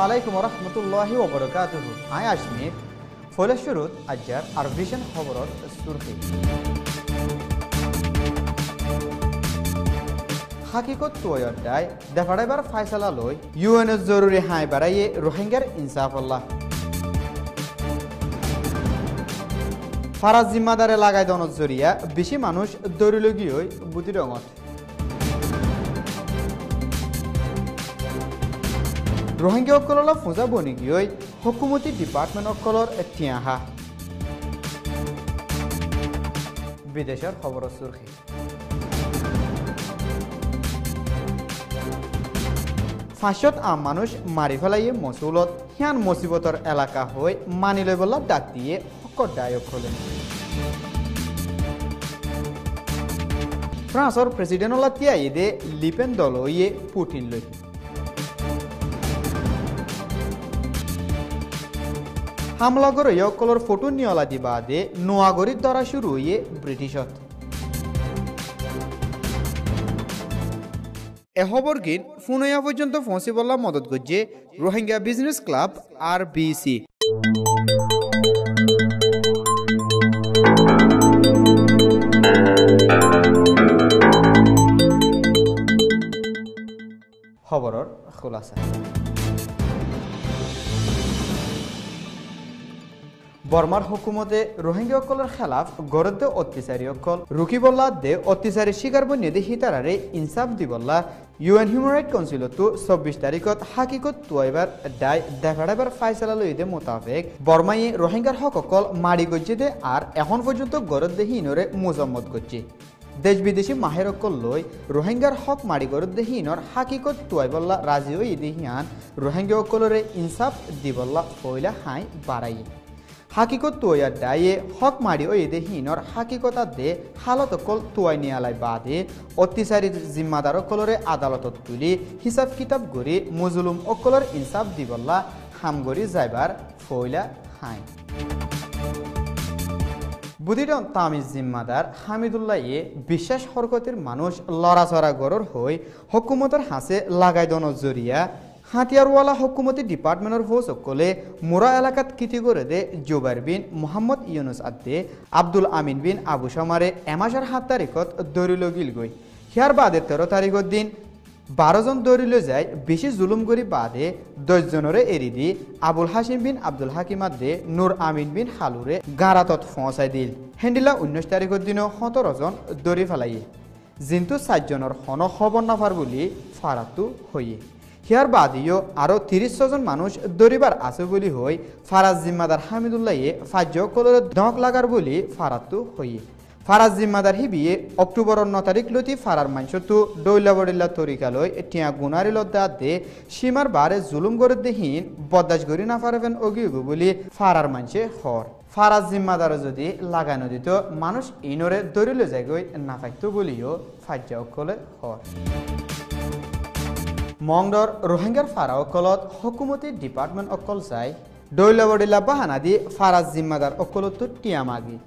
আলাইকুম রহমতুল্লাহি ওবরাকাতুহু। আই আজমির ফলে শুরুত আজ্জার আর ভিশন খবরত সুরখি হাকিকত তোয়দায় দেফাড়াইবার ফায়সালা লই ইউএনএস জরুরি হাই বাড়াইয়ে রোহিঙ্গার ইনসাফল্লাহ ফারাজ জিম্মাদারে লাগাই দনত জরিয়া বেশি মানুষ দরিলগিয়ই বুতি রঙত রোহিঙ্গা অকললা ফুজা বনি গিয়ে হকুমতি ডিপার্টমেন্ট অকলর টিয়াহা বিদেশের খবর সুরখি ফাঁসত আম মানুষ মারি ফেলাইয়ে মসুলত হিয়ান মুসিবতর এলাকা হয়ে মানি লই বলা ডাক দিয়ে হকর দায়ক হলেন ফ্রান্সর প্রেসিডেন্ট তিয়াই দে লিপেন দল ইয়ে পুটিন লই হামলাগর ইয়কলর ফটো নিয়লা দিবাদে নোয়াগরিত ধরা শুরু হয়ে ব্রিটিশত এহবরগিন ফুনয়া পর্যন্ত পৌঁছে বলা মদত করছে রোহিঙ্গা বিজনেস ক্লাব RBC খবরর খুলাসা বর্মার হুকুমতে রোহিঙ্গা অকলের খেলাফ গরদ অত্যাচারী অকল রুকিবল্লা দে অত্যাচারী শিকার বন্যদে হিতারারে ইনসাফ দিবল্লা UN হিউম্যান রাইট কাউন্সিলতো 24 তারিখত হাকিকত তুয়াইবার দায় দেখাড়াবার ফায়সালা লইদে মোতাবেক বর্মায়ে রোহিঙ্গার হক অকল মারি গজ্জে দে আর এখন পর্যন্ত গরদ হিনরে মোজাম্মত করছে দেশ বিদেশি মাহের অকল লই রোহিঙ্গার হক মারি গরদ হিনর হাকিকত তুয়াইবল্লা রাজিও ইদি হিয়ান রোহিঙ্গা অকলরে ইনসাফ দিবল্লা ফয়লা হাই বাড়াই হাকিকত তোয়ার দায়ে হক মারি ও এদে হিনর হাকিকতা দে হালত অকল তোয়াই নিয়ালাই বাদে অত্যাচারী জিম্মাদার অকলরে আদালতত তুলি হিসাব কিতাব গড়ি মুজলুম অকলর ইনসাফ দিবল্লা হামগরি যাইবার ফয়লা হাই বুদিরন তামিজ জিম্মাদার হামিদুল্লাহ এ বিশ্বাস হরকতের মানুষ লড়াচড়া গরর হই হকুমতের হাসে লাগাই দন জরিয়া হাতিয়ারওয়ালা হকুমতি ডিপার্টমেন্টের ফৌজ সকলে মুরা এলাকাত কিতি করে দে জুবাইর বিন মোহাম্মদ ইউনুস আদে আব্দুল আমিন বিন আবু সামারে এমাসের 7 তারিখত দরিল গিল গই হিয়ার বাদে 13 তারিখর দিন 12 জন দরিল যায় বেশি জুলুম করি বাদে 10 জনরে এরি দি আবুল হাসিম বিন আব্দুল হাকিম আদে নূর আমিন বিন হালুরে গারাতত পৌঁছাই দিল হেন্ডিলা 19 তারিখর দিনও 17 জন দরি ফেলাইয়ে জিন্তু 7 জনের হন খবর নাফার বলি ফারাতু হইয়ে হিয়ার বাদিও আরও 30 জন মানুষ দরিবার আছে বলি হই ফারাজ জিম্মাদার হামিদুল্লাহে ফাজ্য কলরে দক লাগার বলি ফারাতু হইয়ে ফারাজ জিম্মাদার হিবিয়ে অক্টোবর 9 তারিখ লতি ফারার মাংসতু ডৈলা বডিল্লা তরিকালয় টিয়া গুনারি লদ্দা দে সীমার বারে জুলুম করে দেহীন বদাস গরি না পারবেন অগিগু বলি ফারার মাংসে হর ফারাজ জিম্মাদার যদি লাগানো দিত মানুষ ইনরে দরিলে যাইগই না পাইতো বলিও ফাজ্য কলে হর মংডর রোহিঙ্গার ফারা অকলত হকুমতি ডিপার্টমেন্ট অকল চাই ডৈলা বডিলা বাহানা দি ফারাজ জিম্মাদার অকলতো টিয়া মাগি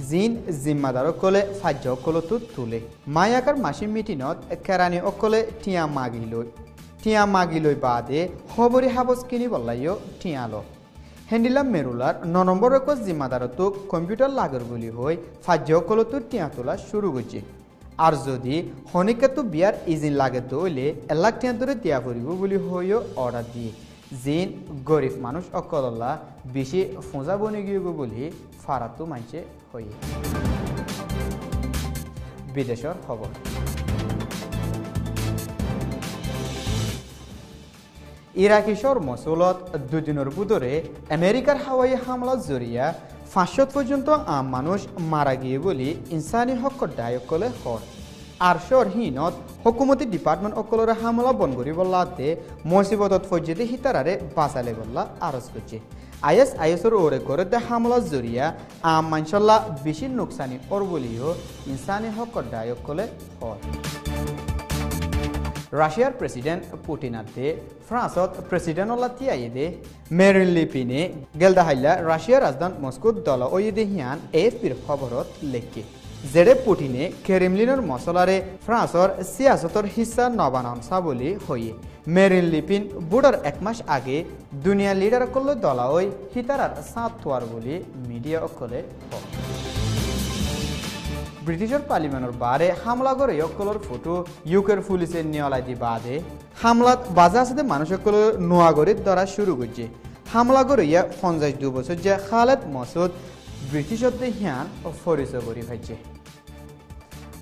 জিন জিম্মাদার অকলে ফাজ্য অকলতো তুলে মায়াকার মাসিম মিটিনত কেরানি অকলে টিয়া মাগি লই বাদে হবরি হাবস কিনি বললাইও টিয়া ল হেন্ডিলা মেরুলার 9 নম্বর অকল জিম্মাদারতো কম্পিউটার লাগর বলি হই ফাজ্য অকলতো টিয়া তোলা শুরু করছে আর যদি হনিকাতো বিয়ার ইজিন লাগে দইলে 1 লাখ টাকা ধরে দিয়া পড়িব বলি হইও অর্ডার দিয়ে জিন গরিব মানুষ অকললা বেশি ফোঁজা বনি গিয়ে বলি ফারাতু মাইছে হইয়ে বিদেশের খবর ইরাকি শহর মসুলত 2 দিনের বুধরে আমেরিকার হাওয়াই হামলা জরিয়া 500 পর্যন্ত আম মানুষ মারা গিয়ে বলি ইনসানি হক দায়ক কলে হর আর শহরহীনত হকুমতি ডিপার্টমেন্ট অকলরে হামলা বন করি বললাতে মুসিবতত ফজ্জেদে হিতারারে বাঁচালে বললা আরজ করছে ISISর ওরে করে দে হামলা জরিয়া আম মানশাল্লাহ বেশি নুকসানি ওর বলিও ইনসানি হক দায়ক কলে হর রাশিয়ার প্রেসিডেন্ট পুটিন আদে ফ্রান্সত প্রেসিডেন্ট তিয়াইদে মেরিন লিপিনে গেলদাহাইলা রাশিয়ার রাজধানী মস্কোত দল ওইদে হিয়ান AFPর খবরত লেখে জেডে পুটিনে কেরেমলিনের মশলারে ফ্রান্সর সিয়াসতর হিস্সা নবানন সাবলি হয়ে মেরিন লিপিন বুড়ার 1 মাস আগে দুনিয়া লিডার করল দলাওই হিতারার সাত তোয়ার বলে মিডিয়া অকলে ব্রিটিশের পার্লিমেন্টর বারে হামলা করে অকলর ফটো ইউকের পুলিশের নিয়লাই দি বাদে হামলাত বাজা আছে মানুষ অকল নোয়াগরির দ্বারা শুরু করছে হামলা করে 52 বছর যে খালেদ মসুদ ব্রিটিশর হিয়ান ও ফরিসো করি ভাইছে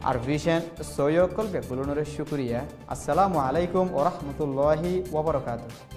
আর ভিশন সৈয়কল বেকুলনের শুক্রিয়া আসসালামু আলাইকুম ওয়া রাহমাতুল্লাহি ওয়া বারাকাতুহু